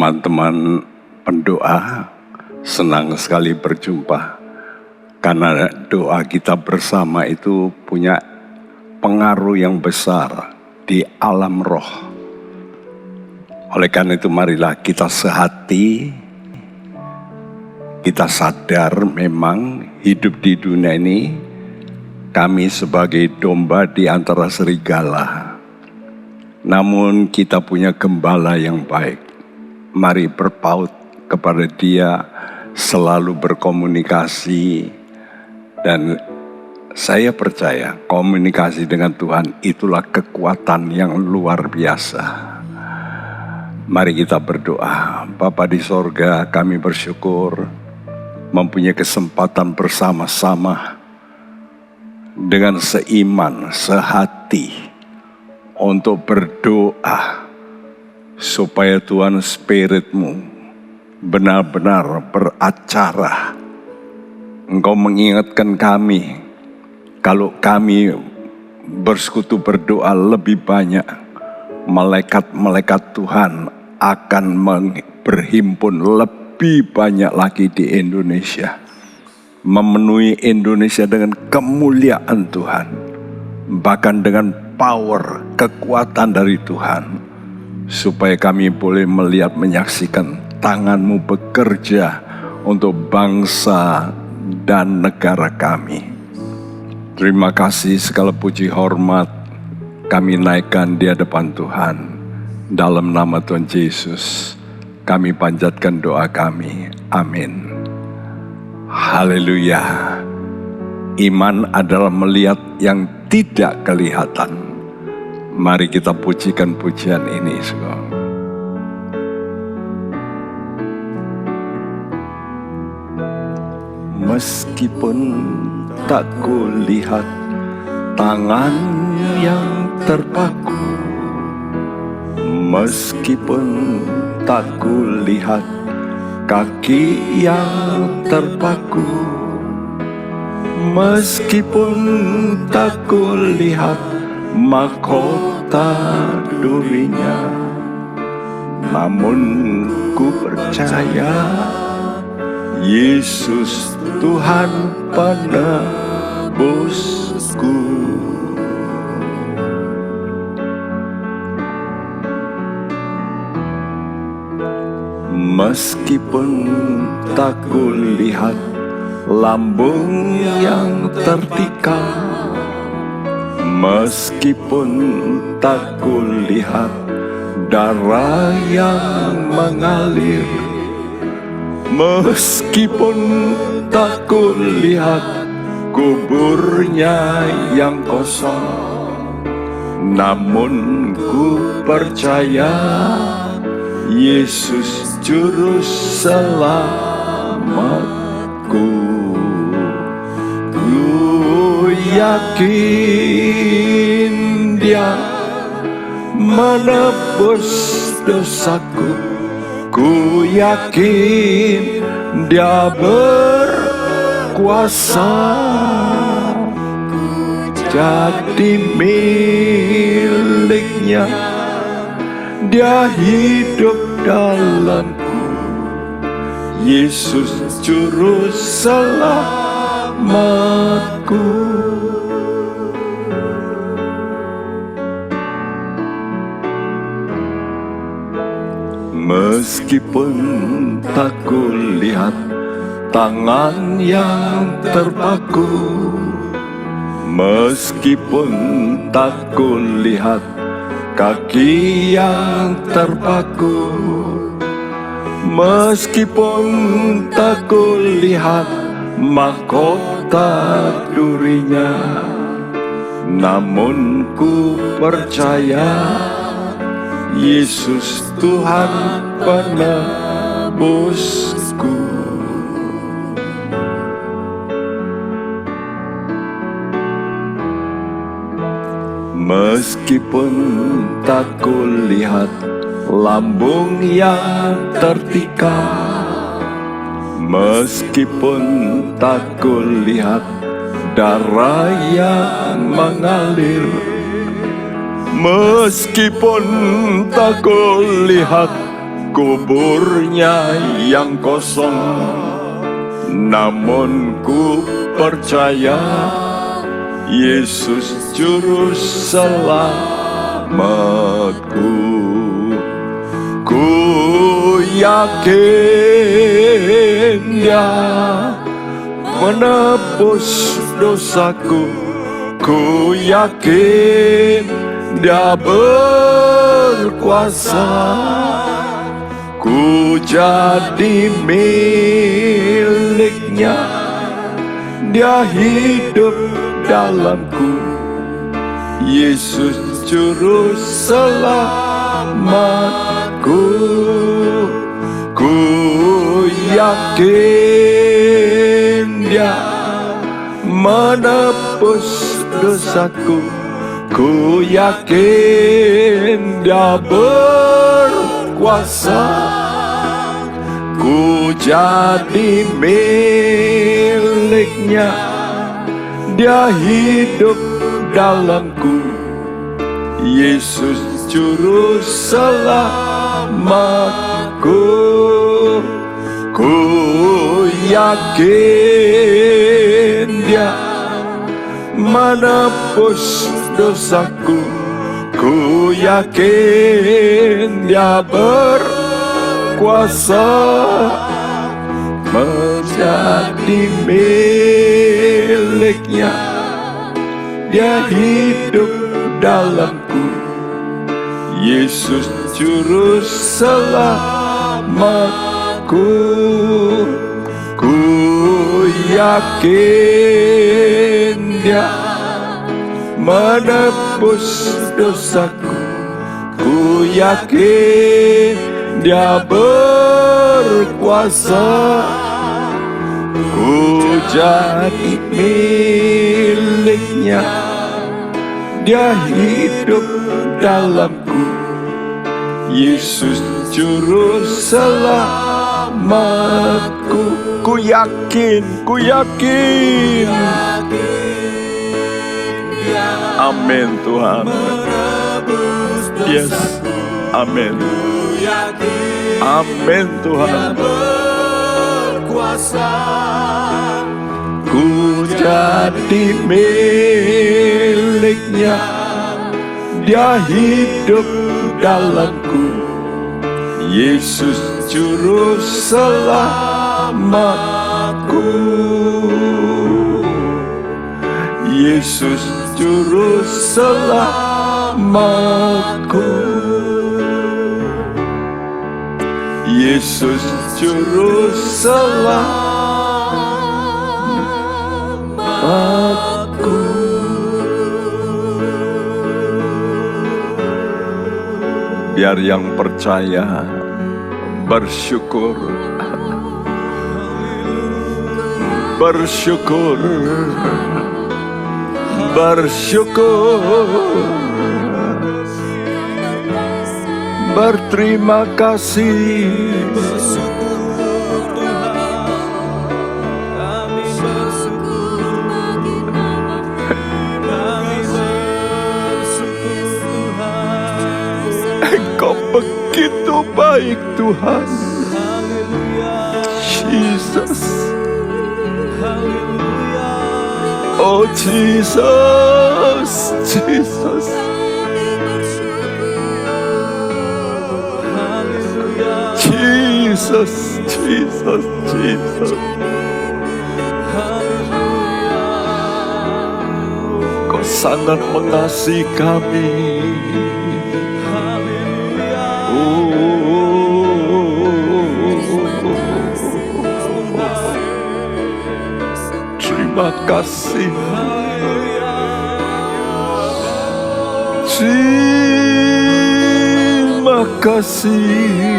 teman-teman pendoa, senang sekali berjumpa. Karena doa kita bersama itu punya pengaruh yang besar di alam roh. Oleh karena itu marilah kita sehati, kita sadar memang hidup di dunia ini kami sebagai domba di antara serigala. Namun kita punya gembala yang baik. Mari berpaut kepada Dia, selalu berkomunikasi. Dan saya percaya komunikasi dengan Tuhan itulah kekuatan yang luar biasa. Mari kita berdoa. Bapa di sorga, kami bersyukur mempunyai kesempatan bersama-sama dengan seiman, sehati, untuk berdoa supaya Tuhan Spirit-Mu benar-benar beracara. Engkau mengingatkan kami, kalau kami bersekutu berdoa lebih banyak, malaikat-malaikat Tuhan akan berhimpun lebih banyak lagi di Indonesia, memenuhi Indonesia dengan kemuliaan Tuhan, bahkan dengan power, kekuatan dari Tuhan, supaya kami boleh melihat, menyaksikan tangan-Mu bekerja untuk bangsa dan negara kami. Terima kasih, segala puji hormat kami naikkan di hadapan Tuhan. Dalam nama Tuhan Yesus kami panjatkan doa kami. Amin. Haleluya. Iman adalah melihat yang tidak kelihatan. Mari kita pujikan pujian ini, saudara. Meskipun tak kulihat tangan yang terpaku, meskipun tak kulihat kaki yang terpaku, meskipun tak kulihat mahkota durinya, namun ku percaya Yesus Tuhan penebusku. Meskipun tak kulihat lambung yang tertikam, meskipun tak kulihat darah yang mengalir, meskipun tak kulihat kuburnya yang kosong, namun ku percaya Yesus juru selamatku. Ku yakin Dia menebus dosaku. Ku yakin Dia berkuasa jadi miliknya. Dia hidup dalamku, Yesus juru selamatku. Meskipun tak kulihat tangan yang terpaku, meskipun tak kulihat kaki yang terpaku, meskipun tak kulihat mahkota durinya, namun ku percaya Yesus Tuhan penebusku. Meskipun tak kulihat lambung yang tertikam, meskipun tak kulihat darah yang mengalir, meskipun tak kulihat kuburnya yang kosong, namun ku percaya Yesus juru selamatku. Ku yakin Dia menebus dosaku, ku yakin Dia berkuasa, ku jadi miliknya, Dia hidup dalamku. Yesus juru selamatku. Ku yakin Dia menebus dosaku, ku yakin Dia berkuasa, ku jadi miliknya, Dia hidup dalamku. Yesus juru selamatku. Ku yakin Dia menebus dosaku, ku yakin Dia berkuasa menjadi miliknya, Dia hidup dalamku. Yesus juru selamatku. Ku yakin Dia menebus dosaku, ku yakin Dia berkuasa, ku jadi miliknya, Dia hidup dalamku. Yesus juru selamatku. Ku yakin, ku yakin. Amin Tuhan. Yes, amin. Amin Tuhan. Ku jadi miliknya, Dia hidup dalamku. Yesus juru selamatku. Yesus juru selamatku. Yesus juru selamatku. Biar yang percaya bersyukur, bersyukur, bersyukur, berterima kasih. Engkau begitu baik Tuhan. Jesus. Oh Jesus, Jesus. Jesus, Jesus, Jesus. Kau sangat mengasihi kami. Terima kasih. Terima kasih.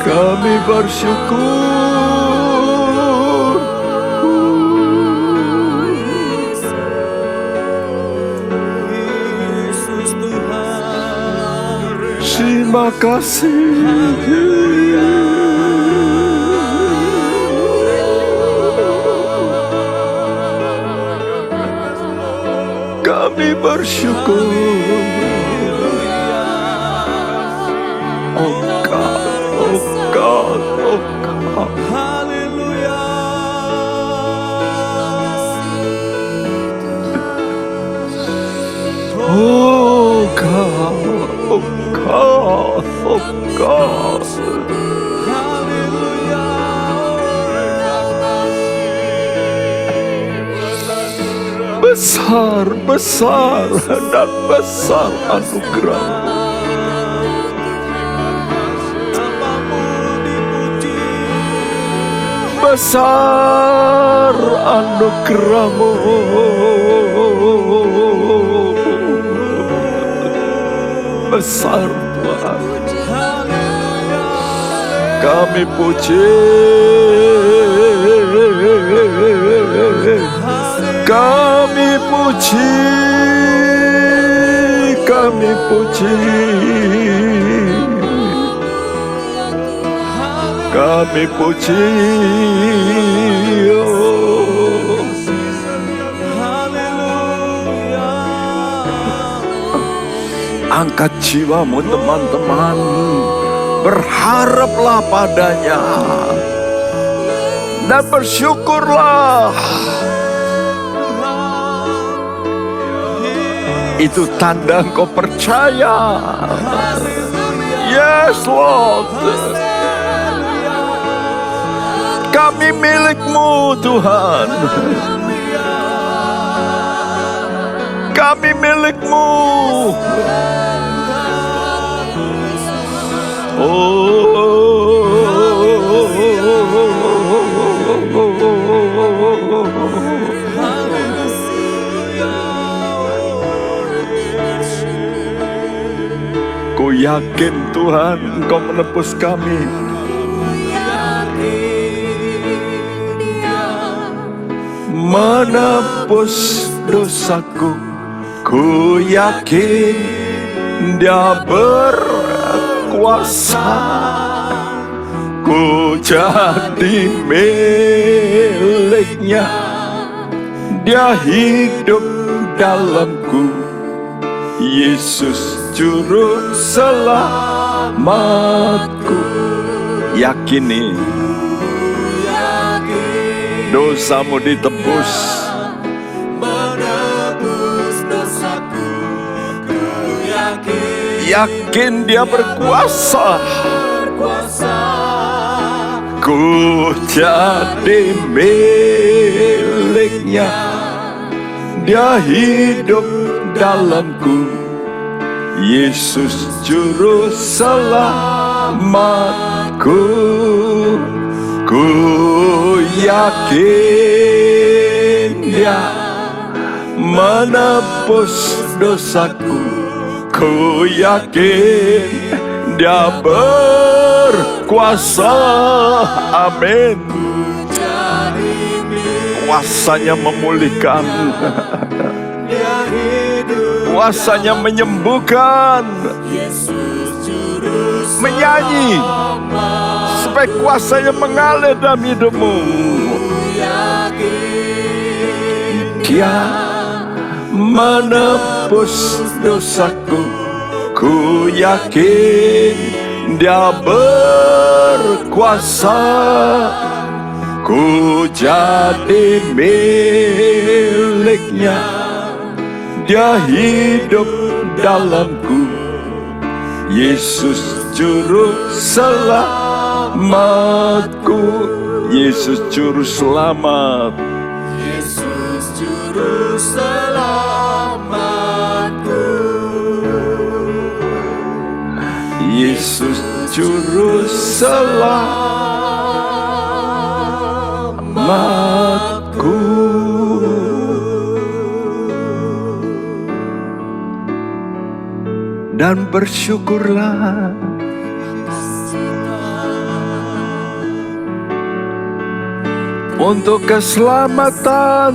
Kami bersyukur. Terima kasih. Kami kami bersyukur. Oh God, oh God, oh God. Oh God, oh God, oh God. Besar, besar, dan besar anugerah. Besar anugerah-Mu. Besar Tuhan. Kami puji, kami puji, kami puji, kami puji. Angkat jiwamu teman-teman, berharaplah padanya dan bersyukurlah. Itu tanda engkau percaya. Yes Lord, kami milik-Mu Tuhan. Kami milik-Mu. Ku yakin Tuhan Engkau menebus kami. Menebus dosaku. Ku yakin Dia berkuasa. Ku jadi milik-Nya. Dia hidup dalamku. Yesus juru selamatku. Yakini dosamu ditebus. Yakin Dia berkuasa. Ku jadi milik-Nya. Dia hidup dalamku. Yesus juru selamatku. Ku yakin Dia menebus dosaku. Ku yakin Dia berkuasa. Amin. Kuasanya memulihkan, kuasanya menyembuhkan. Menyanyi supaya kuasanya mengalir dalam hidupmu. Dia menebus dosaku. Ku yakin Dia berkuasa. Ku jadi milik-Nya. Dia hidup dalamku. Yesus juru selamatku. Yesus juru selamat. Yesus juru selamatku. Yesus juru selamatku. Dan bersyukurlah untuk keselamatan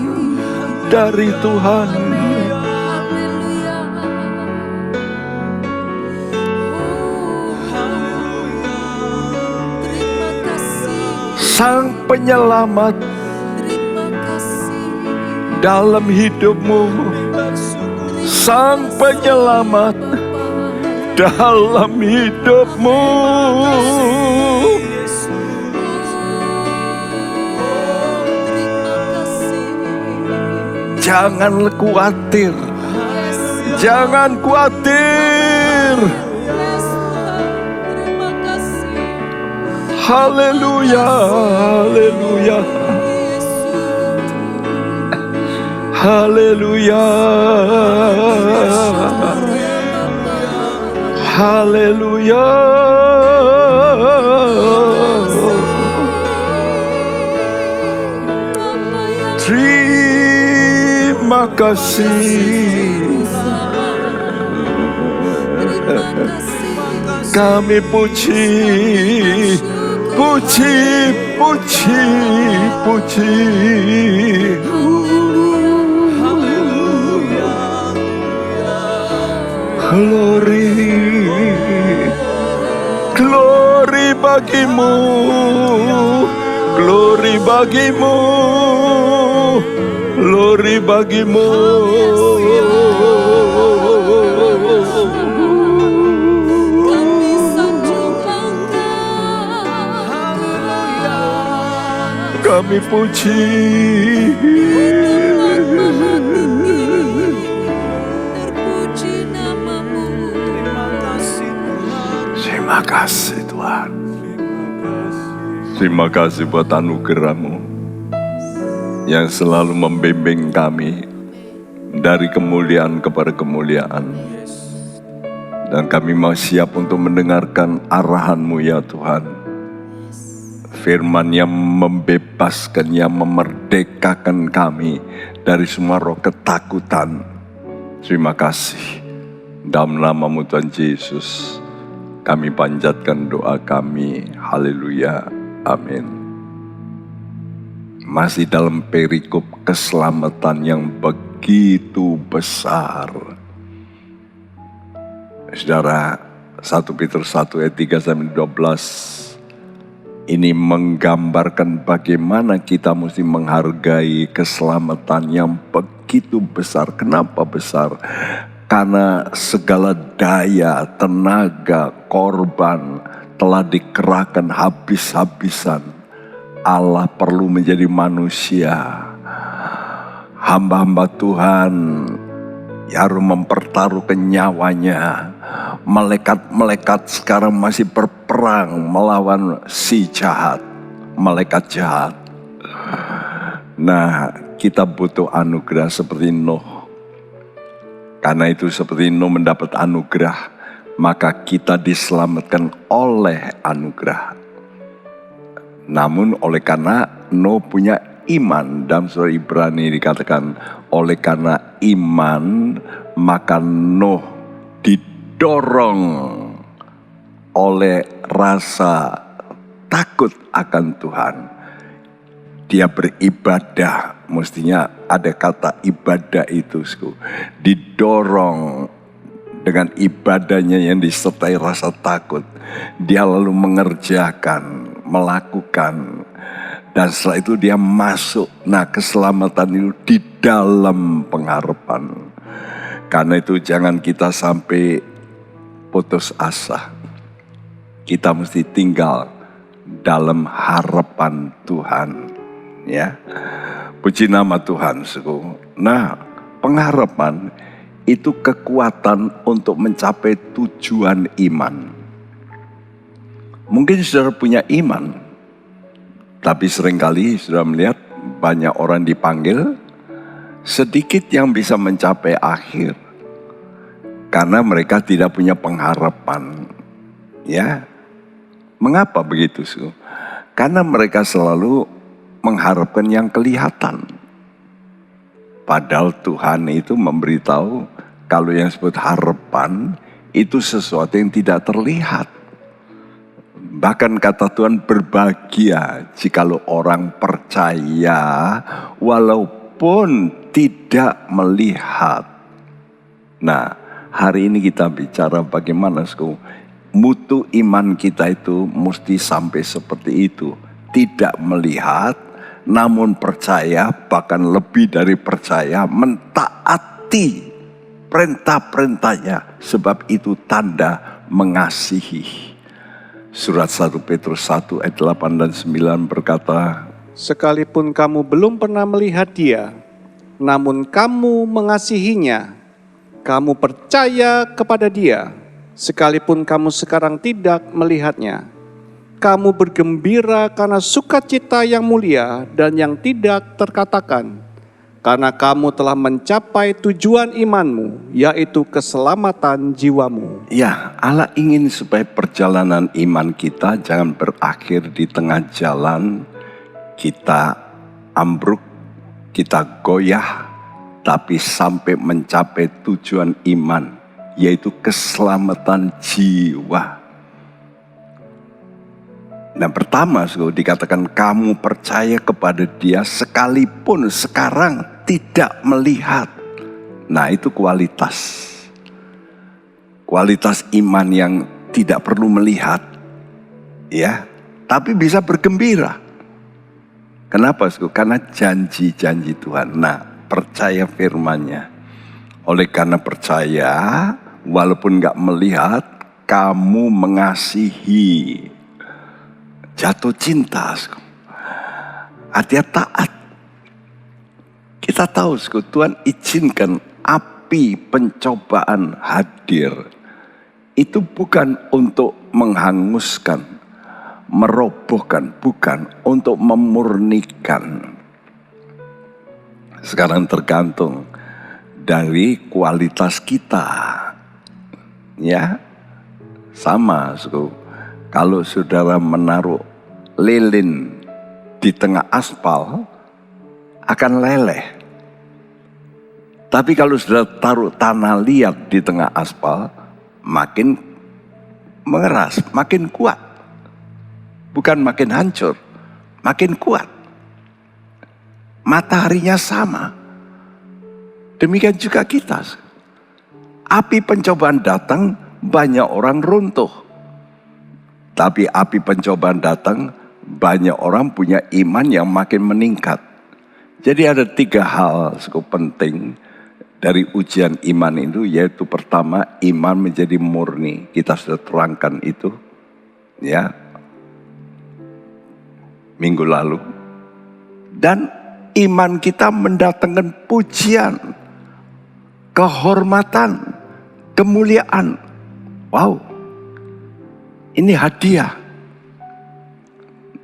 dari Tuhan. Sang penyelamat dalam hidupmu, Sang Penyelamat dalam hidupmu. Jangan khawatir, jangan khawatir. Haleluya, haleluya, haleluya, haleluya. Terima kasih. Kami puji, puji, puji, puji. Glory, glory bagimu, glory bagimu, glory bagimu. Kami puji, terima kasih Tuhan. Terima kasih buat anugerah-Mu yang selalu membimbing kami dari kemuliaan kepada kemuliaan. Dan kami mau siap untuk mendengarkan arahan-Mu ya Tuhan. Firman yang membebaskan, yang memerdekakan kami dari semua roh ketakutan. Terima kasih. Dalam nama-Mu Tuhan Yesus, kami panjatkan doa kami. Haleluya. Amin. Masih dalam perikop keselamatan yang begitu besar. Saudara, 1 Petrus 1 ayat 3-12. Ini menggambarkan bagaimana kita mesti menghargai keselamatan yang begitu besar. Kenapa besar? Karena segala daya, tenaga, korban telah dikerahkan habis-habisan. Allah perlu menjadi manusia. Hamba-hamba Tuhan harus mempertaruhkan nyawanya. Malaikat-malaikat sekarang masih berperang melawan si jahat, malaikat jahat. Nah, kita butuh anugerah seperti Nuh. Karena itu seperti Nuh mendapat anugerah, maka kita diselamatkan oleh anugerah. Namun oleh karena Nuh punya iman, dalam surah Ibrani dikatakan, oleh karena iman maka Nuh didorong oleh rasa takut akan Tuhan. Dia beribadah, mestinya ada kata ibadah itu, didorong dengan ibadahnya yang disertai rasa takut. Dia lalu mengerjakan, melakukan, dan setelah itu dia masuk. Nah, keselamatan itu di dalam pengharapan. Karena itu jangan kita sampai putus asa. Kita mesti tinggal dalam harapan Tuhan. Ya, puji nama Tuhan. Nah, pengharapan itu kekuatan untuk mencapai tujuan iman. Mungkin saudara punya iman, tapi seringkali sudah melihat banyak orang dipanggil, sedikit yang bisa mencapai akhir. Karena mereka tidak punya pengharapan. Ya, mengapa begitu? Karena mereka selalu mengharapkan yang kelihatan. Padahal Tuhan itu memberitahu kalau yang disebut harapan itu sesuatu yang tidak terlihat. Bahkan kata Tuhan, berbahagia jikalau orang percaya walaupun tidak melihat. Nah, hari ini kita bicara bagaimana mutu iman kita itu mesti sampai seperti itu. Tidak melihat, namun percaya, bahkan lebih dari percaya, mentaati perintah-perintahnya, sebab itu tanda mengasihi. Surat 1 Petrus 1 ayat 8 dan 9 berkata, sekalipun kamu belum pernah melihat Dia, namun kamu mengasihinya, kamu percaya kepada Dia, sekalipun kamu sekarang tidak melihatnya. Kamu bergembira karena sukacita yang mulia dan yang tidak terkatakan, karena kamu telah mencapai tujuan imanmu, yaitu keselamatan jiwamu. Ya, Allah ingin supaya perjalanan iman kita jangan berakhir di tengah jalan, kita ambruk, kita goyah, tapi sampai mencapai tujuan iman, yaitu keselamatan jiwa. Nah, pertama dikatakan kamu percaya kepada Dia sekalipun sekarang tidak melihat. Nah, itu kualitas. Kualitas iman yang tidak perlu melihat, ya, tapi bisa bergembira. Kenapa? Karena janji-janji Tuhan. Nah, percaya firman-Nya. Oleh karena percaya, walaupun gak melihat, kamu mengasihi. Jatuh cinta, artinya taat. Kita tahu, Tuhan izinkan api pencobaan hadir. Itu bukan untuk menghanguskan, merobohkan, bukan, untuk memurnikan. Sekarang tergantung dari kualitas kita. Ya, sama, kalau saudara menaruh lilin di tengah aspal, akan leleh. Tapi kalau saudara taruh tanah liat di tengah aspal, makin mengeras, makin kuat. Bukan makin hancur, makin kuat. Mataharinya sama. Demikian juga kita. Api pencobaan datang, banyak orang runtuh. Tapi api pencobaan datang, banyak orang punya iman yang makin meningkat. Jadi ada 3 hal cukup penting dari ujian iman itu, yaitu pertama, iman menjadi murni. Kita sudah terangkan itu, ya, minggu lalu. Dan iman kita mendatangkan pujian, kehormatan, kemuliaan. Wow, ini hadiah.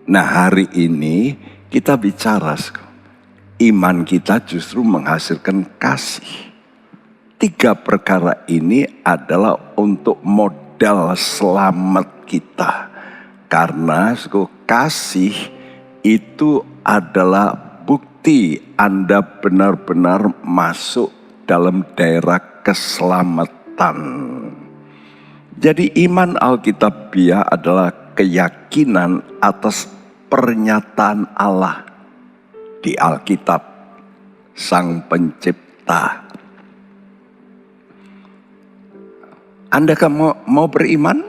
Nah, hari ini kita bicara, iman kita justru menghasilkan kasih. 3 perkara ini adalah untuk modal selamat kita. Karena kasih itu adalah bukti Anda benar-benar masuk dalam daerah keselamatan. Jadi iman Alkitabiah adalah keyakinan atas pernyataan Allah di Alkitab, Sang Pencipta. Anda kan mau beriman?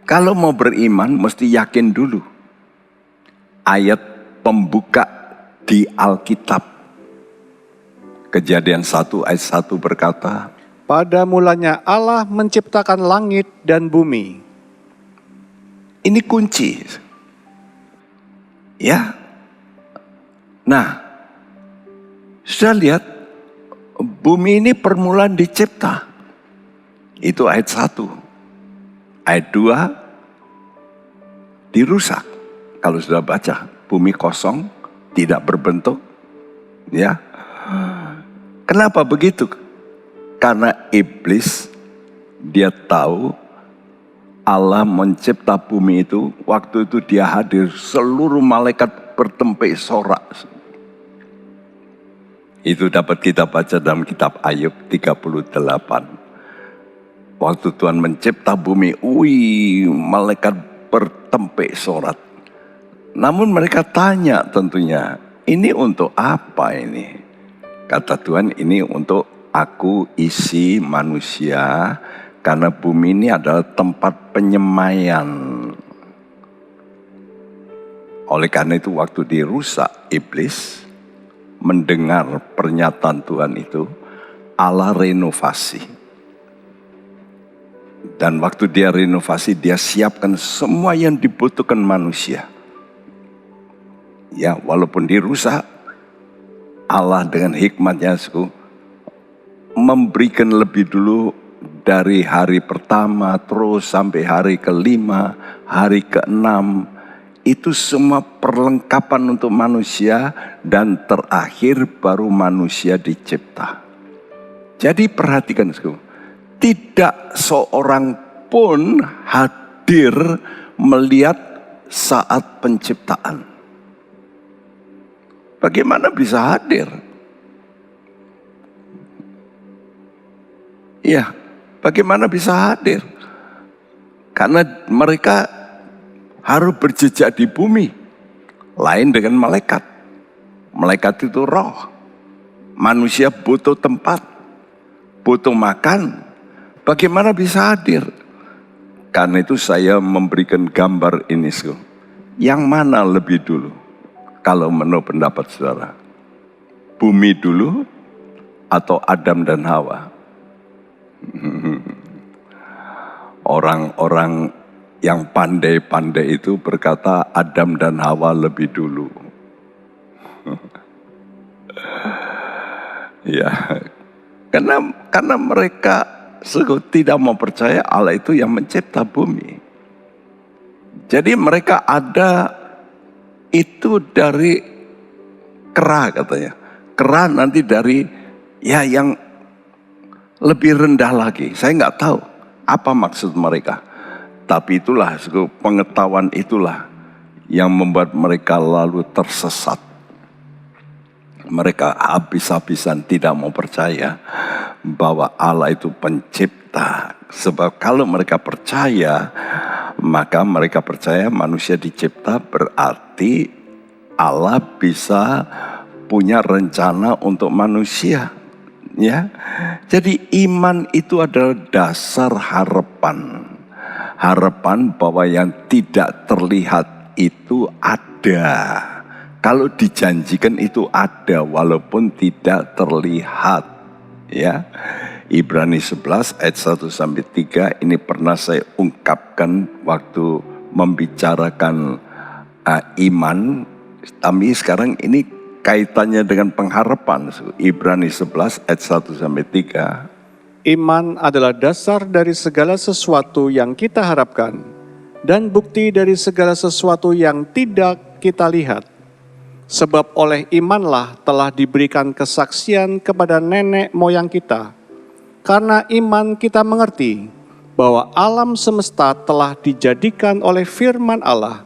Kalau mau beriman mesti yakin dulu. Ayat pembuka di Alkitab. Kejadian 1 ayat 1 berkata, pada mulanya Allah menciptakan langit dan bumi. Ini kunci. Ya. Nah, sudah lihat, bumi ini permulaan dicipta. Itu ayat 1. Ayat 2, dirusak. Kalau sudah baca, bumi kosong, tidak berbentuk. Ya. Kenapa begitu? Karena iblis, dia tahu Allah mencipta bumi itu, waktu itu dia hadir, seluruh malaikat bertempik sorak. Itu dapat kita baca dalam kitab Ayub 38. Waktu Tuhan mencipta bumi, malaikat bertempik sorak. Namun mereka tanya tentunya, ini untuk apa ini? Kata Tuhan, ini untuk aku isi manusia, karena bumi ini adalah tempat penyemaian. Oleh karena itu waktu dirusak, iblis mendengar pernyataan Tuhan itu, Allah renovasi. Dan waktu dia renovasi, dia siapkan semua yang dibutuhkan manusia. Ya, walaupun dirusak, Allah dengan hikmatnya memberikan lebih dulu dari hari pertama terus sampai hari ke-5, hari ke-6. Itu semua perlengkapan untuk manusia dan terakhir baru manusia dicipta. Jadi perhatikan, tidak seorang pun hadir melihat saat penciptaan. Bagaimana bisa hadir? Ya, bagaimana bisa hadir? Karena mereka harus berjejak di bumi. Lain dengan malaikat. Malaikat itu roh. Manusia butuh tempat, butuh makan. Bagaimana bisa hadir? Karena itu saya memberikan gambar ini. Yang mana lebih dulu? Kalau menurut pendapat saudara, bumi dulu atau Adam dan Hawa? Orang-orang yang pandai-pandai itu berkata Adam dan Hawa lebih dulu. Ya, karena mereka tidak mau percaya Allah itu yang mencipta bumi. Jadi mereka ada itu dari kera katanya. Kera nanti dari yang lebih rendah lagi. Saya nggak tahu apa maksud mereka. Tapi itulah pengetahuan itulah yang membuat mereka lalu tersesat. Mereka habis-habisan tidak mau percaya bahwa Allah itu pencipta. Sebab kalau mereka percaya, maka mereka percaya manusia dicipta berarti Allah bisa punya rencana untuk manusia. Ya, jadi iman itu adalah dasar harapan. Harapan bahwa yang tidak terlihat itu ada. Kalau dijanjikan itu ada walaupun tidak terlihat. Ya. Ibrani 11 ayat 1 sampai 3 ini pernah saya ungkapkan waktu membicarakan iman, tapi sekarang ini kaitannya dengan pengharapan. Ibrani 11 ayat 1 sampai 3. Iman adalah dasar dari segala sesuatu yang kita harapkan dan bukti dari segala sesuatu yang tidak kita lihat. Sebab oleh imanlah telah diberikan kesaksian kepada nenek moyang kita. Karena iman kita mengerti bahwa alam semesta telah dijadikan oleh firman Allah,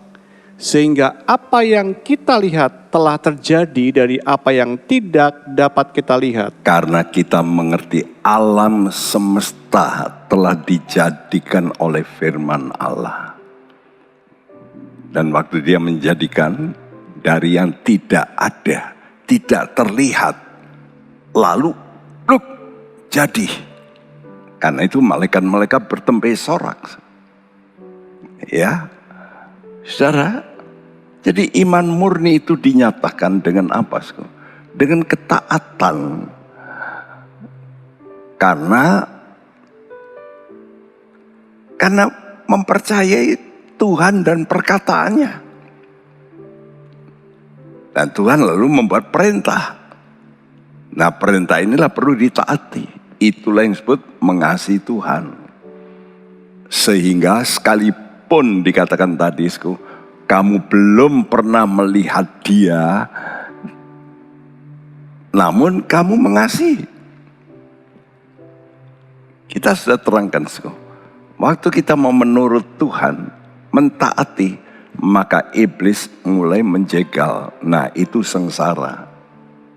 sehingga apa yang kita lihat telah terjadi dari apa yang tidak dapat kita lihat. Karena kita mengerti alam semesta telah dijadikan oleh firman Allah. Dan waktu dia menjadikan dari yang tidak ada, tidak terlihat, lalu jadi. Karena itu malaikat-malaikat bertempur sorak. Ya, saudara, jadi iman murni itu dinyatakan dengan apa? Dengan ketaatan. Karena mempercayai Tuhan dan perkataannya. Dan Tuhan lalu membuat perintah. Nah, perintah inilah perlu ditaati. Itulah yang disebut mengasihi Tuhan. Sehingga sekalipun dikatakan tadi, kamu belum pernah melihat Dia, namun kamu mengasihi. Kita sudah terangkan, waktu kita mau menurut Tuhan, mentaati, maka iblis mulai menjegal. Nah, itu sengsara.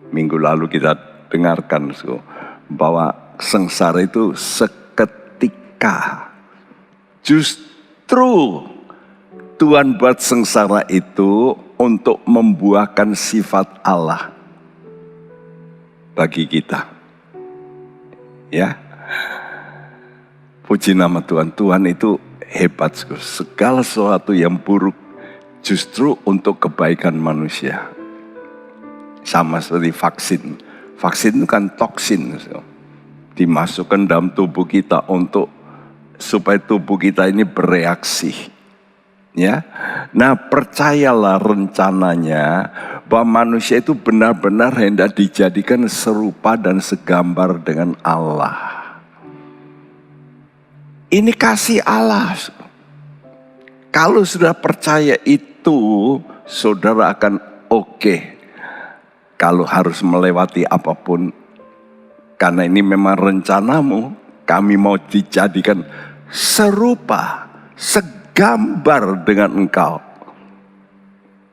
Minggu lalu kita dengarkan bahwa sengsara itu seketika. Justru Tuhan buat sengsara itu untuk membuahkan sifat Allah bagi kita. Ya. Puji nama Tuhan. Tuhan itu hebat. Segala sesuatu yang buruk justru untuk kebaikan manusia. Sama seperti vaksin. Vaksin itu kan toksin. dimasukkan dalam tubuh kita untuk supaya tubuh kita ini bereaksi. Ya, nah percayalah rencananya bahwa manusia itu benar-benar hendak dijadikan serupa dan segambar dengan Allah. Ini kasih Allah. Kalau sudah percaya itu, saudara akan oke. Kalau harus melewati apapun, karena ini memang rencanamu, kami mau dijadikan serupa, gambar dengan engkau,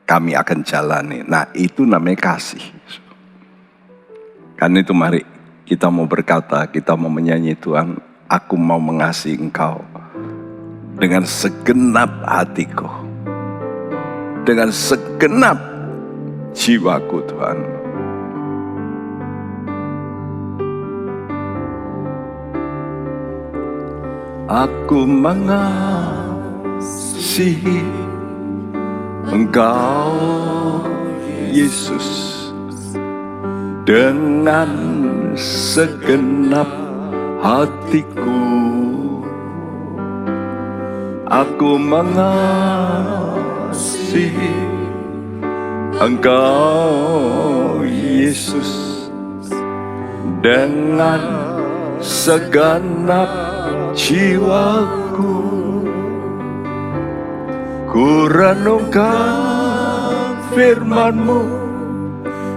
kami akan jalani. Nah itu namanya kasih. Karena itu mari kita mau berkata, kita mau menyanyi, Tuhan, aku mau mengasihi engkau dengan segenap hatiku, dengan segenap jiwaku, Tuhan. Aku mengasihi engkau, Yesus, dengan segenap hatiku. Aku mengasihi engkau, Yesus, dengan segenap jiwaku. Ku renungkan firman-Mu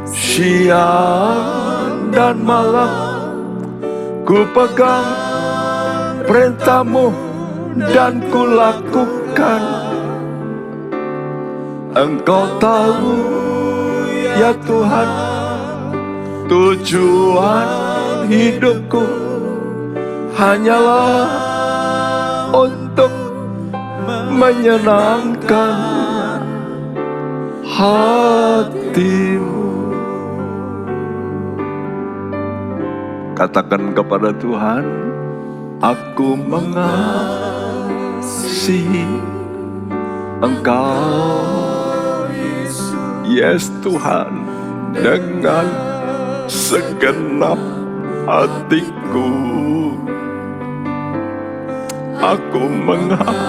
siang dan malam. Ku pegang perintah-Mu dan ku lakukan. Engkau tahu ya Tuhan, tujuan hidupku hanyalah untuk menyenangkan hati-Mu. Katakan kepada Tuhan, aku mengasihi Engkau, yes Tuhan, dengan segenap hatiku. Aku mengasihi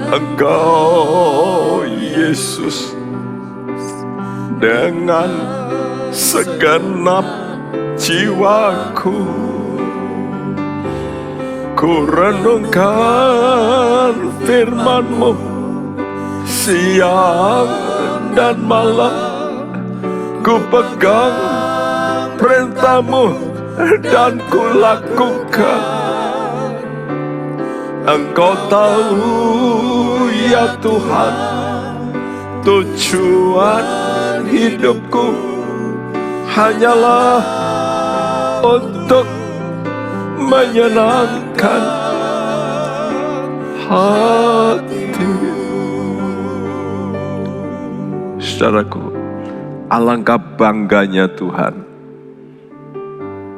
Engkau, Yesus, dengan segenap jiwaku. Ku renungkan firman-Mu siang dan malam. Ku pegang perintah-Mu dan ku lakukan. Engkau tahu ya Tuhan, tujuan hidupku hanyalah untuk menyenangkan hati-Mu. Saudaraku, alangkah bangganya Tuhan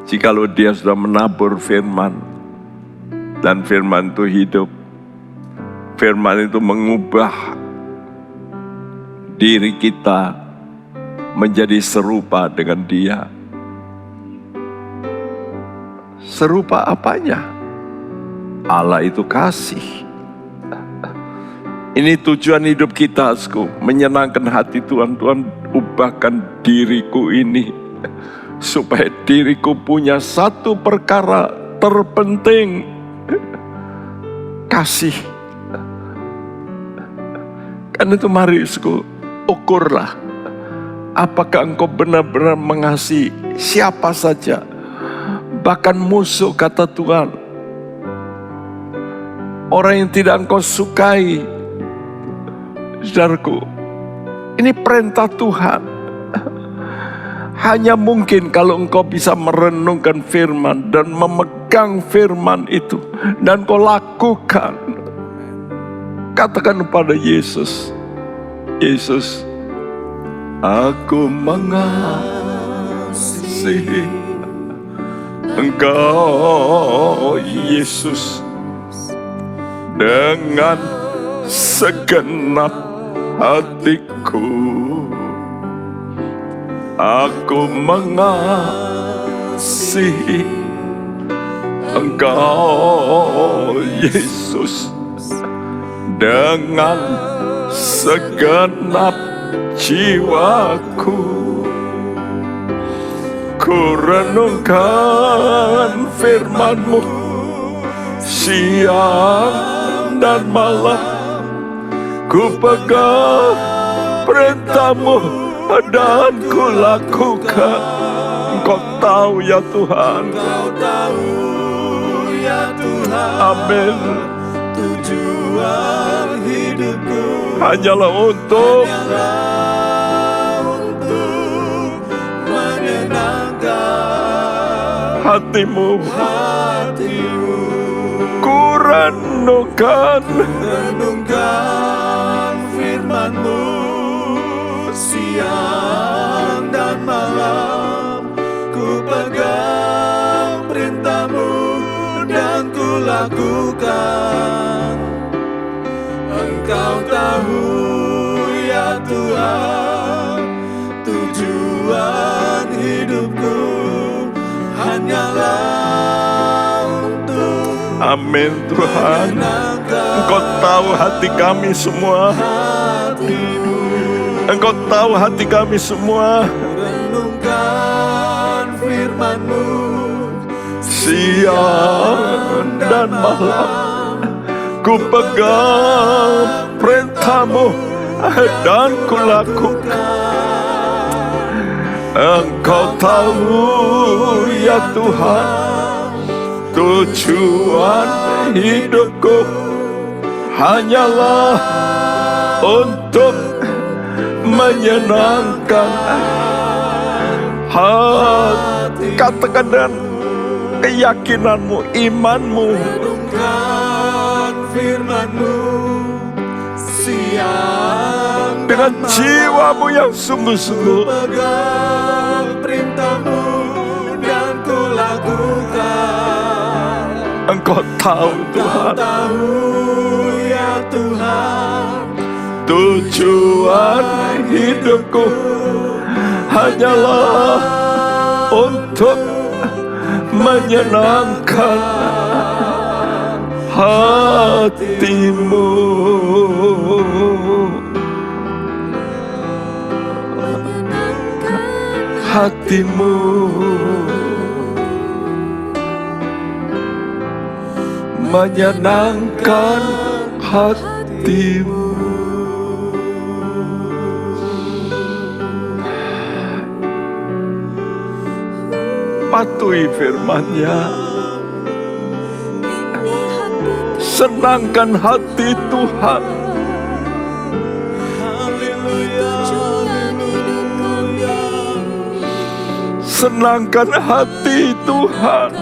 jikalau Dia sudah menabur firman, dan firman itu hidup. Firman itu mengubah diri kita menjadi serupa dengan Dia. Serupa apanya? Allah itu kasih. Ini tujuan hidup kita, menyenangkan hati Tuhan. Tuhan, ubahkan diriku ini supaya diriku punya satu perkara terpenting, kasih. Karena itu mari ukurlah, apakah engkau benar-benar mengasihi siapa saja, bahkan musuh, kata Tuhan. Orang yang tidak engkau sukai. Saudaraku, ini perintah Tuhan. Hanya mungkin kalau engkau bisa merenungkan firman dan memegang firman itu dan kau lakukan. Katakan kepada Yesus, Yesus, aku mengasihi Engkau, Yesus, dengan segenap hatiku. Aku mengasihi Engkau Yesus dengan segenap jiwaku. Ku renungkan firman-Mu siang dan malam. Ku pegang perintah-Mu dan ku lakukan. Engkau tahu ya Tuhan. Engkau tahu ya Tuhan. Amin. Tujuan hidupku Hanyalah untuk menyenangkan hati-Mu. hatimu. Ku renungkan firman-Mu siang dan malam. Ku pegang perintah-Mu dan ku lakukan. Engkau tahu ya Tuhan, tujuan hidupku hanyalah untuk Amin Tuhan. menyenangkan Engkau tahu hati kami semua. hatimu. Engkau tahu hati kami semua. Renungkan firman-Mu Siang dan malam ku pegang perintah-Mu dan ku lakukan. Engkau tahu ya Tuhan, tujuan hidupku hanyalah untuk menyenangkan hati. Katakan dengan keyakinanmu, imanmu. Renungkan firman-Mu siang Dengan dan malam. jiwamu yang sungguh-sungguh. Pegang perintah-Mu dan ku lakukan. Engkau tahu Kau Tuhan, tahu ya Tuhan, tujuan hidupku hanyalah untuk menyenangkan hati-Mu. Hati-Mu. Menyenangkan hati-Mu. Patuhi firman-Nya. Senangkan hati Tuhan. Senangkan hati Tuhan.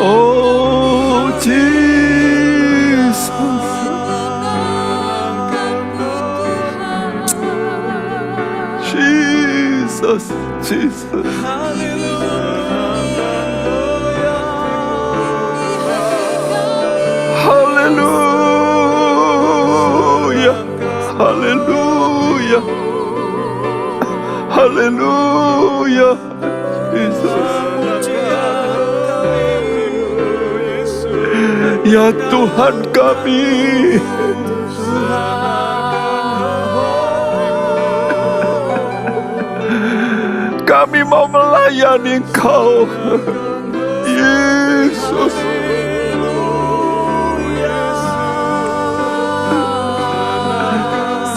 Oh Jesus, Jesus, Jesus. Hallelujah, hallelujah, hallelujah, Jesus. Ya Tuhan kami, kami mau melayani Engkau, Yesus.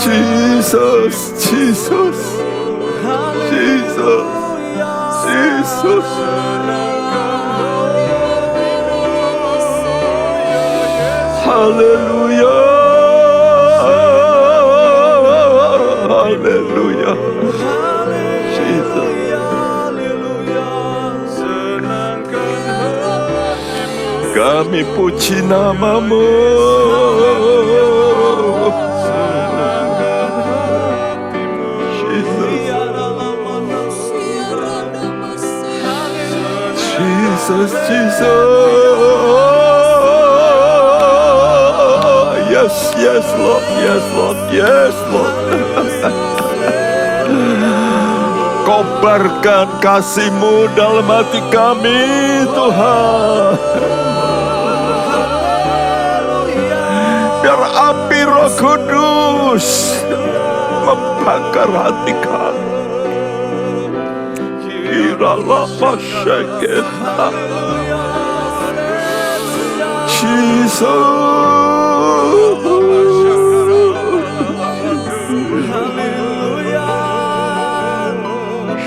Jesus, Jesus, Jesus, Jesus. Hallelujah, hallelujah, Jesus. Kami puji nama-Mu. Jesus, yes, yes Lord, yes Lord, yes Lord. Kobarkan kasih-Mu dalam hati kami, Tuhan. Biar api Roh Kudus membakar hati kami. Kiralah masyarakat Jesus.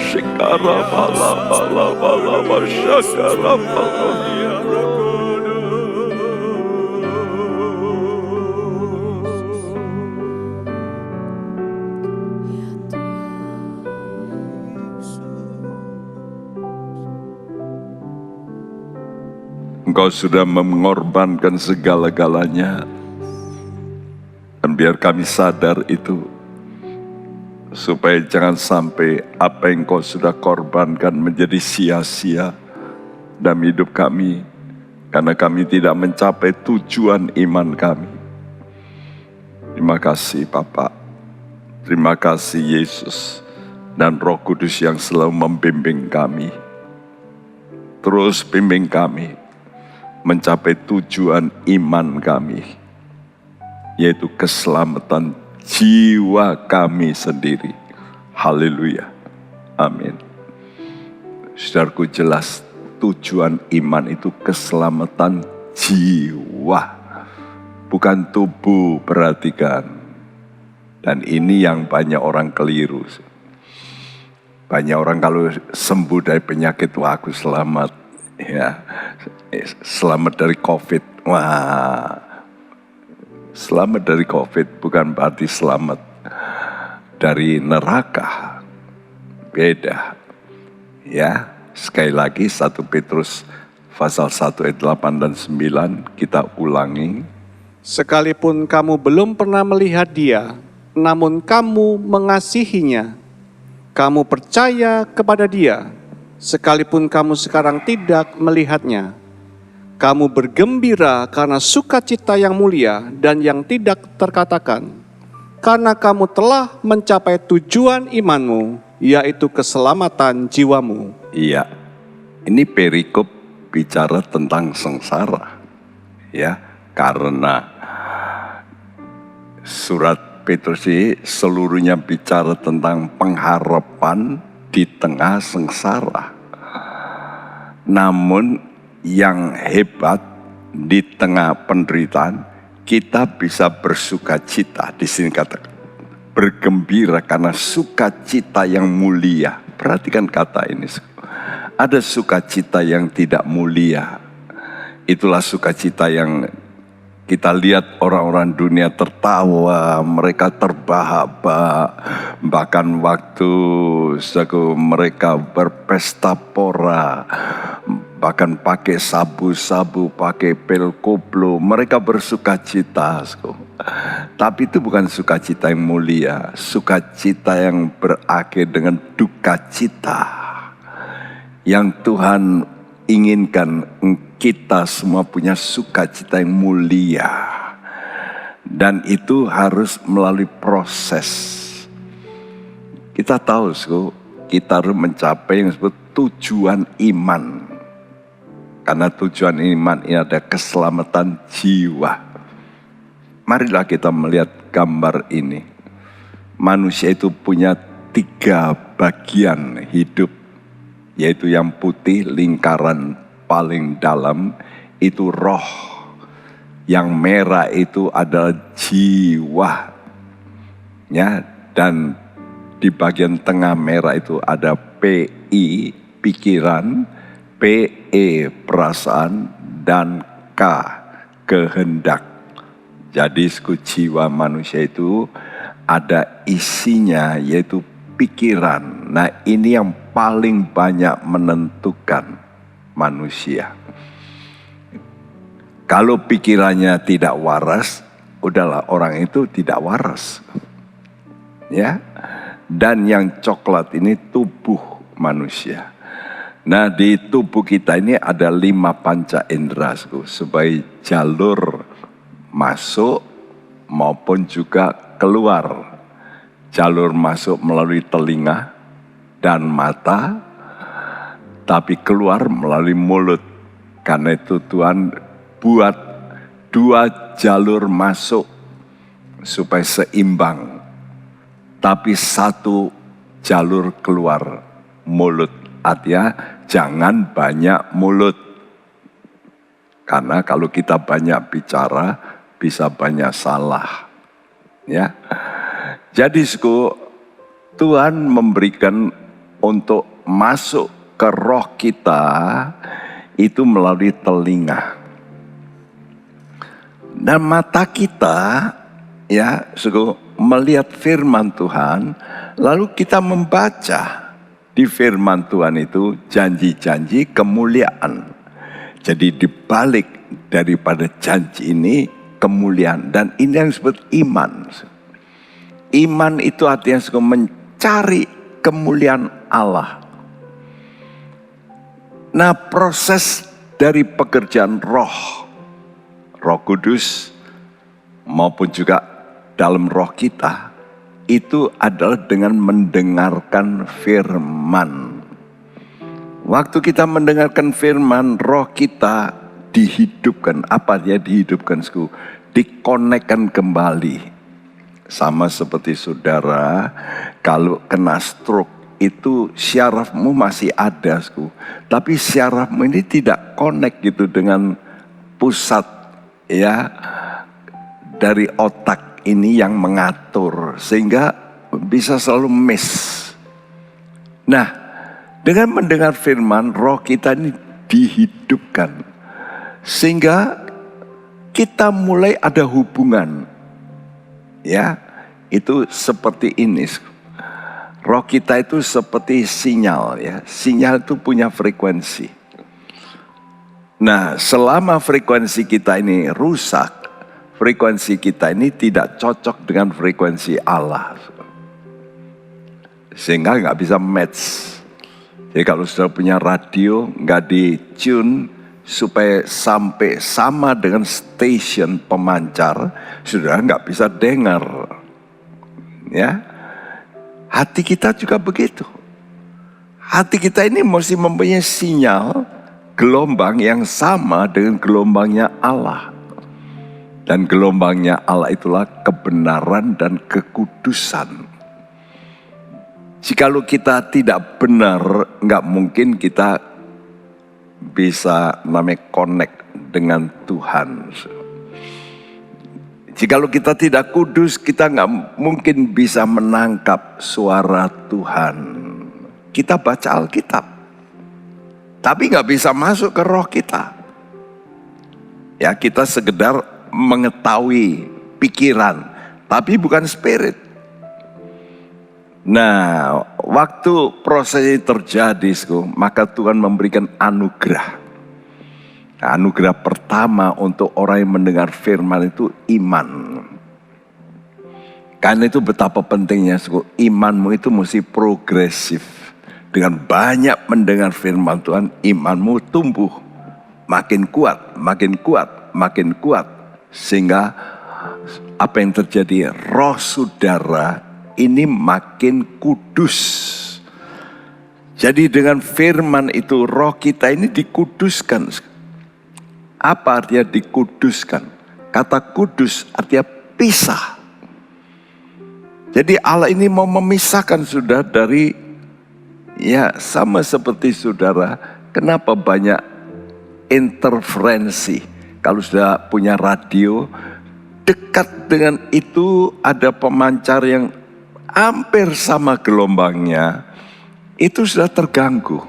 Shikara bala bala bala masyarakat bala. Engkau sudah mengorbankan segala-galanya. Dan biar kami sadar itu, supaya jangan sampai apa yang Engkau sudah korbankan menjadi sia-sia dalam hidup kami, karena kami tidak mencapai tujuan iman kami. Terima kasih Bapa, terima kasih Yesus dan Roh Kudus yang selalu membimbing kami. Terus bimbing kami mencapai tujuan iman kami, yaitu keselamatan jiwa kami sendiri. Haleluya, amin. Saudaraku, jelas tujuan iman itu keselamatan jiwa, bukan tubuh, perhatikan. Dan ini yang banyak orang keliru. Banyak orang kalau sembuh dari penyakit, wah aku selamat, ya, selamat dari COVID. Wah, selamat dari COVID bukan berarti selamat dari neraka. Beda. Ya, sekali lagi 1 Petrus pasal 1 ayat 8 dan 9 kita ulangi. Sekalipun kamu belum pernah melihat Dia, namun kamu mengasihinya. Kamu percaya kepada Dia, sekalipun kamu sekarang tidak melihatnya. Kamu bergembira karena sukacita yang mulia dan yang tidak terkatakan, karena kamu telah mencapai tujuan imanmu, yaitu keselamatan jiwamu. Iya, ini perikop bicara tentang sengsara, ya, karena surat Petrus ini seluruhnya bicara tentang pengharapan di tengah sengsara. Namun yang hebat di tengah penderitaan, kita bisa bersukacita. Di sini kata bergembira karena sukacita yang mulia. Perhatikan kata ini. Ada sukacita yang tidak mulia. Itulah sukacita yang kita lihat orang-orang dunia tertawa, mereka terbahak-bahak. Bahkan waktu mereka berpesta pora, bahkan pakai sabu-sabu, pakai pil koplo, mereka bersukacita. Tapi itu bukan sukacita yang mulia, sukacita yang berakhir dengan duka cita. Yang Tuhan inginkan kita semua punya sukacita yang mulia. Dan itu harus melalui proses. Kita tahu, kita harus mencapai yang disebut tujuan iman. Karena tujuan iman ini ada keselamatan jiwa. Marilah kita melihat gambar ini. Manusia itu punya 3 bagian hidup. Yaitu yang putih, lingkaran paling dalam, itu roh. Yang merah itu adalah jiwa. Ya, dan di bagian tengah merah itu ada PI, pikiran, PE, perasaan, dan K, kehendak. Jadi jiwa manusia itu ada isinya, yaitu pikiran. Nah, ini yang paling banyak menentukan manusia. Kalau pikirannya tidak waras, udahlah orang itu tidak waras. Ya. Dan yang coklat ini tubuh manusia. Nah, di tubuh kita ini ada 5 panca indera sebagai jalur masuk maupun juga keluar. Jalur masuk melalui telinga dan mata, tapi keluar melalui mulut. Karena itu Tuhan buat 2 jalur masuk supaya seimbang, tapi 1 jalur keluar, mulut. Artinya jangan banyak mulut. Karena kalau kita banyak bicara bisa banyak salah. Ya. Jadi Tuhan memberikan untuk masuk ke roh kita itu melalui telinga. Dan mata kita ya melihat firman Tuhan, lalu kita membaca di firman Tuhan itu janji-janji kemuliaan. Jadi dibalik daripada janji ini kemuliaan, dan ini yang disebut iman. Iman itu artinya mencari kemuliaan Allah. Nah, proses dari pekerjaan Roh Kudus maupun juga dalam roh kita itu adalah dengan mendengarkan firman. Waktu kita mendengarkan firman, roh kita dihidupkan. Apa dia dihidupkan? Dikonekkan kembali. Sama seperti saudara kalau kena stroke itu syarafmu masih ada, tapi syarafmu ini tidak connect gitu dengan pusat ya dari otak ini yang mengatur, sehingga bisa selalu miss. Nah, dengan mendengar firman, roh kita ini dihidupkan, sehingga kita mulai ada hubungan. Ya, itu seperti ini. Roh kita itu seperti sinyal ya. Sinyal itu punya frekuensi. Nah, selama frekuensi kita ini rusak, frekuensi kita ini tidak cocok dengan frekuensi Allah. Sehingga nggak bisa match. Jadi kalau sudah punya radio, nggak di-tune supaya sampai sama dengan stasiun pemancar, sudah nggak bisa dengar. Ya, hati kita juga begitu. Hati kita ini mesti mempunyai sinyal gelombang yang sama dengan gelombangnya Allah. Dan gelombangnya Allah itulah kebenaran dan kekudusan. Jikalau kita tidak benar, nggak mungkin kita bisa namanya connect dengan Tuhan. Jikalau kita tidak kudus, kita nggak mungkin bisa menangkap suara Tuhan. Kita baca Alkitab, tapi nggak bisa masuk ke roh kita. Ya, kita sekedar mengetahui pikiran, tapi bukan spirit. Nah, waktu proses ini terjadi, maka Tuhan memberikan anugerah. Nah, anugerah pertama untuk orang yang mendengar firman itu iman. Karena itu betapa pentingnya, imanmu itu mesti progresif. Dengan banyak mendengar firman Tuhan, imanmu tumbuh. Makin kuat, makin kuat, makin kuat. Sehingga apa yang terjadi? Roh saudara ini makin kudus. Jadi dengan firman itu roh kita ini dikuduskan. Apa artinya dikuduskan? Kata kudus artinya pisah. Jadi Allah ini mau memisahkan sudah dari, ya sama seperti saudara, kenapa banyak interferensi? Kalau sudah punya radio, dekat dengan itu ada pemancar yang hampir sama gelombangnya, itu sudah terganggu.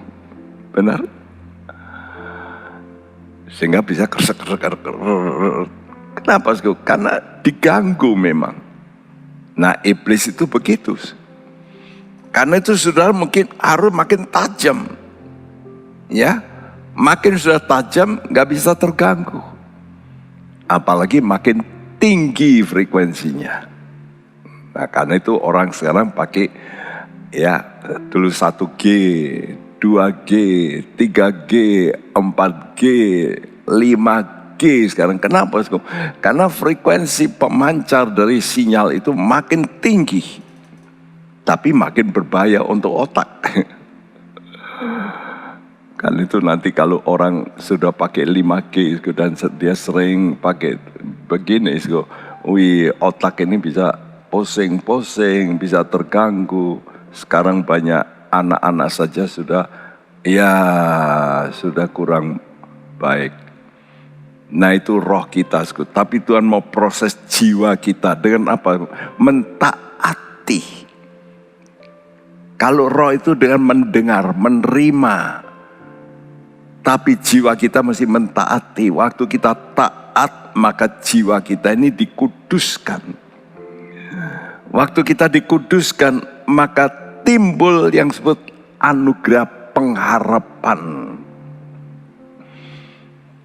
Benar? Sehingga bisa kersek-kersek. Kenapa? Karena diganggu memang. Nah, iblis itu begitu. Karena itu saudara mungkin harus makin tajam. Ya, makin sudah tajam gak bisa terganggu. Apalagi makin tinggi frekuensinya. Nah, karena itu orang sekarang pakai ya dulu 1G, 2G, 3G, 4G, 5G sekarang. Kenapa? Karena frekuensi pemancar dari sinyal itu makin tinggi, tapi makin berbahaya untuk otak. Kan itu nanti kalau orang sudah pakai 5G dan dia sering pakai begini, otak ini bisa pusing-pusing, bisa terganggu. Sekarang banyak anak-anak saja sudah kurang baik. Nah itu roh kita, tapi Tuhan mau proses jiwa kita dengan apa? Mentaati. Kalau roh itu dengan mendengar, menerima, tapi jiwa kita masih mentaati. Waktu kita taat, maka jiwa kita ini dikuduskan. Waktu kita dikuduskan, maka timbul yang disebut anugerah pengharapan.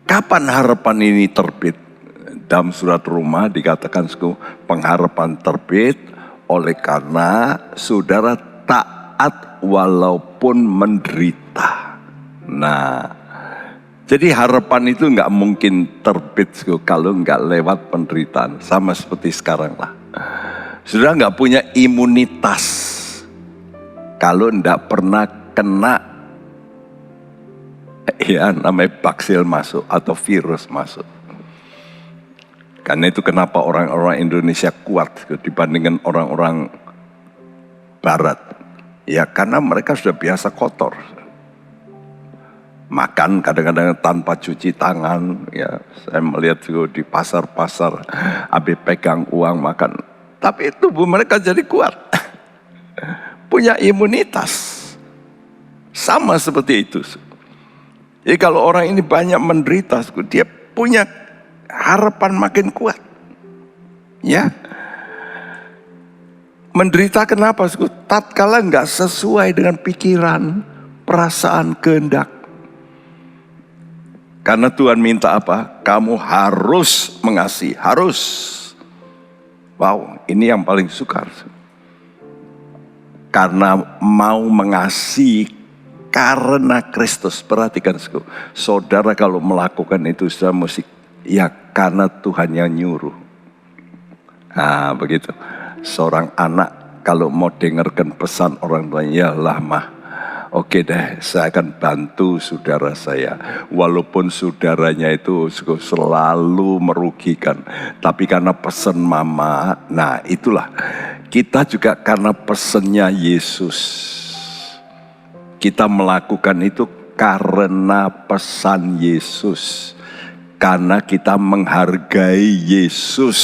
Kapan harapan ini terbit? Dalam surat Roma dikatakan pengharapan terbit oleh karena saudara taat walaupun menderita. Nah, jadi harapan itu nggak mungkin terbit kalau nggak lewat penderitaan. Sama seperti sekarang lah. Sudah nggak punya imunitas kalau nggak pernah kena namanya baksil masuk atau virus masuk. Karena itu kenapa orang-orang Indonesia kuat dibandingkan orang-orang Barat. Ya karena mereka sudah biasa kotor. Makan kadang-kadang tanpa cuci tangan. Ya saya melihat di pasar-pasar, habis pegang uang makan. Tapi tubuh mereka jadi kuat. Punya imunitas. Sama seperti itu. Jadi kalau orang ini banyak menderita, dia punya harapan makin kuat. Ya. Menderita kenapa? Tatkala nggak sesuai dengan pikiran, perasaan, kehendak. Karena Tuhan minta apa? Kamu harus mengasihi, harus. Wow, ini yang paling sukar. Karena mau mengasihi karena Kristus. Perhatikan, saudara kalau melakukan itu sudah mesti, ya karena Tuhan yang nyuruh. Nah begitu. Seorang anak kalau mau dengarkan pesan orang tuanya, ya lah mah, oke deh, saya akan bantu saudara saya. Walaupun saudaranya itu selalu merugikan. Tapi karena pesan mama, nah itulah. Kita juga karena pesannya Yesus. Kita melakukan itu karena pesan Yesus. Karena kita menghargai Yesus.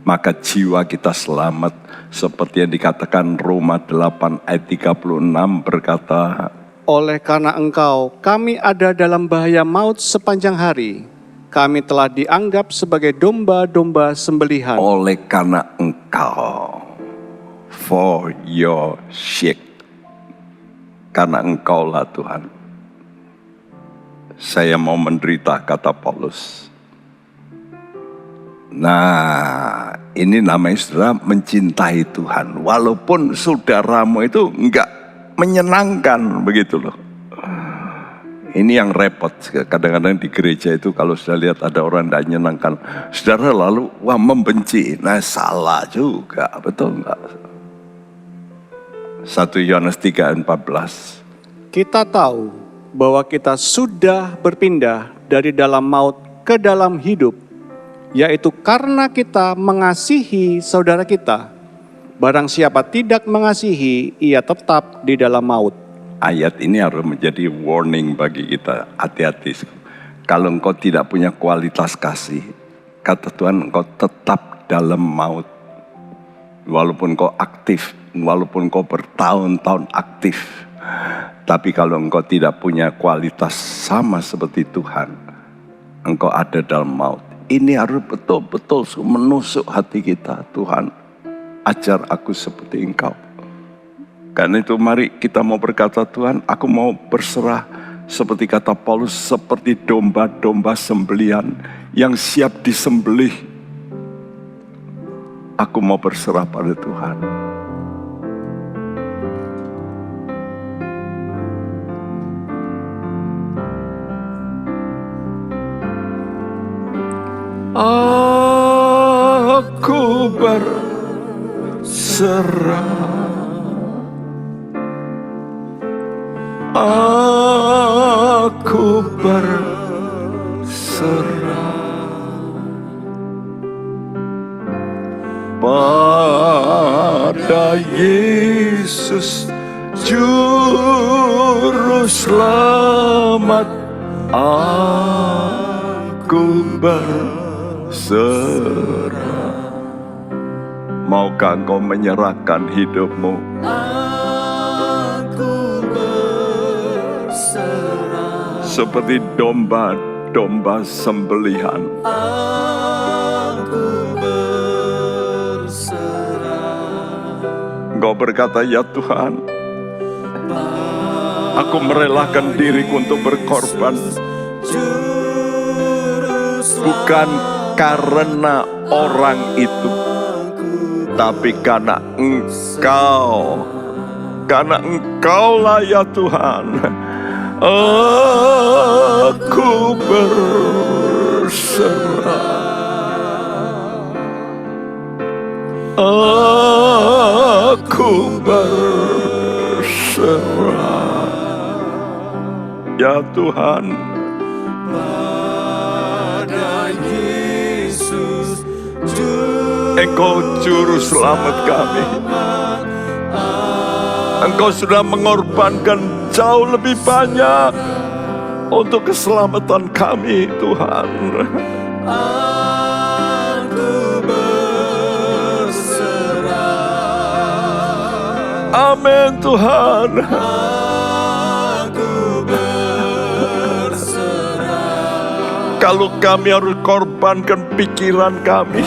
Maka jiwa kita selamat. Seperti yang dikatakan Roma 8 ayat 36 berkata, oleh karena engkau, kami ada dalam bahaya maut sepanjang hari. Kami telah dianggap sebagai domba-domba sembelihan. Oleh karena engkau, for your sake. Karena engkaulah Tuhan. Saya mau menderita, kata Paulus. Nah, ini namanya saudara mencintai Tuhan. Walaupun saudaramu itu enggak menyenangkan, begitu loh. Ini yang repot. Kadang-kadang di gereja itu kalau sudah lihat ada orang tidak menyenangkan, saudara lalu membenci. Nah, salah juga, betul enggak? 1 Yohanes 3:14. Kita tahu bahwa kita sudah berpindah dari dalam maut ke dalam hidup, yaitu karena kita mengasihi saudara kita. Barang siapa tidak mengasihi, ia tetap di dalam maut. Ayat ini harus menjadi warning bagi kita. Hati-hati. Kalau engkau tidak punya kualitas kasih, kata Tuhan, engkau tetap dalam maut. Walaupun engkau aktif, walaupun engkau bertahun-tahun aktif. Tapi kalau engkau tidak punya kualitas sama seperti Tuhan, engkau ada dalam maut. Ini harus betul-betul menusuk hati kita. Tuhan, ajar aku seperti engkau. Karena itu mari kita mau berkata, Tuhan, aku mau berserah seperti kata Paulus, seperti domba-domba sembelihan yang siap disembelih. Aku mau berserah pada Tuhan. Aku berserah. Aku berserah pada Yesus Juru Selamat. Aku berserah. Maukah engkau menyerahkan hidupmu? Seperti domba-domba sembelihan. Aku berserah. Engkau berkata, ya Tuhan, aku merelakan diriku untuk berkorban. Bukan karena orang itu, tapi karena Engkau. Karena Engkaulah ya Tuhan. Aku berserah. Aku berserah. Ya Tuhan, Pada Yesus Engkau Juru Selamat kami. Engkau sudah mengorbankan jauh lebih banyak untuk keselamatan kami, Tuhan. Aku berserah. Amin, Tuhan. Aku berserah. Kalau kami harus korbankan pikiran kami,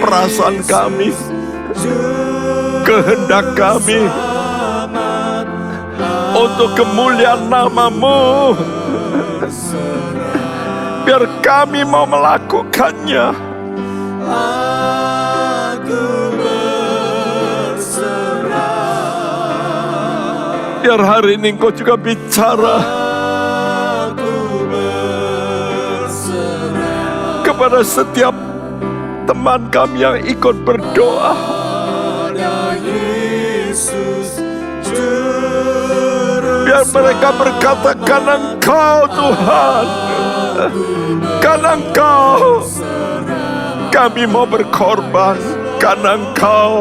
perasaan kami, kehendak kami, untuk kemuliaan nama-Mu, biar kami mau melakukannya. Aku berserah. Biar hari ini Engkau juga bicara Aku berserah. kepada setiap teman kami yang ikut berdoa. Pada Yesus Juru Biar mereka berkata, karena Engkau Tuhan, karena Engkau kami mau berkorban, karena Engkau.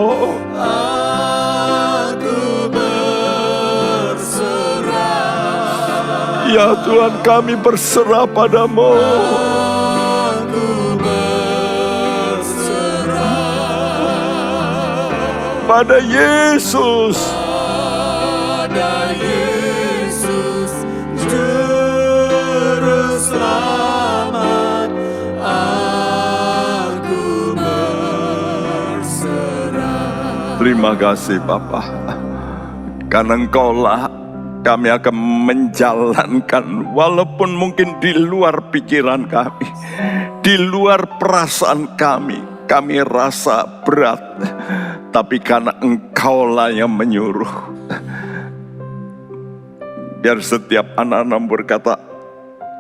Aku berserah. Ya Tuhan, kami berserah padamu. Aku berserah. Pada Yesus. Pada Yesus Juru Selamat. Aku berserah. Terima kasih Bapa. Karena Engkaulah kami akan menjalankan, walaupun mungkin di luar pikiran kami, di luar perasaan kami rasa berat, tapi karena Engkaulah yang menyuruh. Biar setiap anak-anak berkata,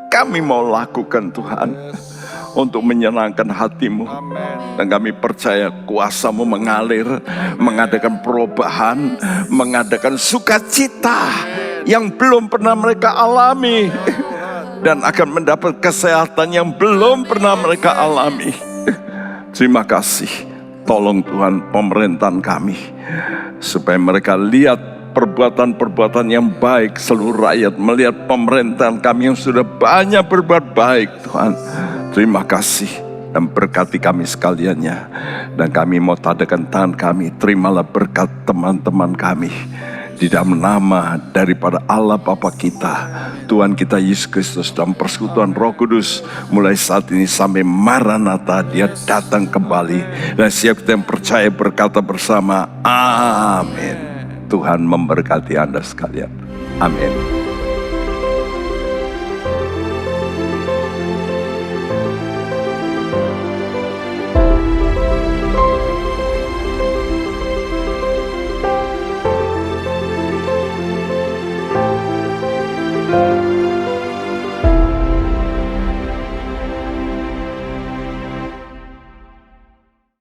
kami mau lakukan Tuhan, untuk menyenangkan hati-Mu. Dan kami percaya kuasa-Mu mengalir, mengadakan perubahan, mengadakan sukacita yang belum pernah mereka alami, dan akan mendapat kesehatan yang belum pernah mereka alami. Terima kasih. Tolong Tuhan pemerintahan kami, supaya mereka lihat perbuatan-perbuatan yang baik. Seluruh rakyat melihat pemerintahan kami yang sudah banyak berbuat baik, Tuhan. Terima kasih dan berkati kami sekaliannya. Dan kami mau tadakan tangan kami, terimalah berkat teman-teman kami di dalam nama daripada Allah Bapa kita, Tuhan kita Yesus Kristus, dan persekutuan Roh Kudus mulai saat ini sampai Maranatha Dia datang kembali. Dan siap kita yang percaya berkata bersama, amin. Tuhan memberkati Anda sekalian. Amin.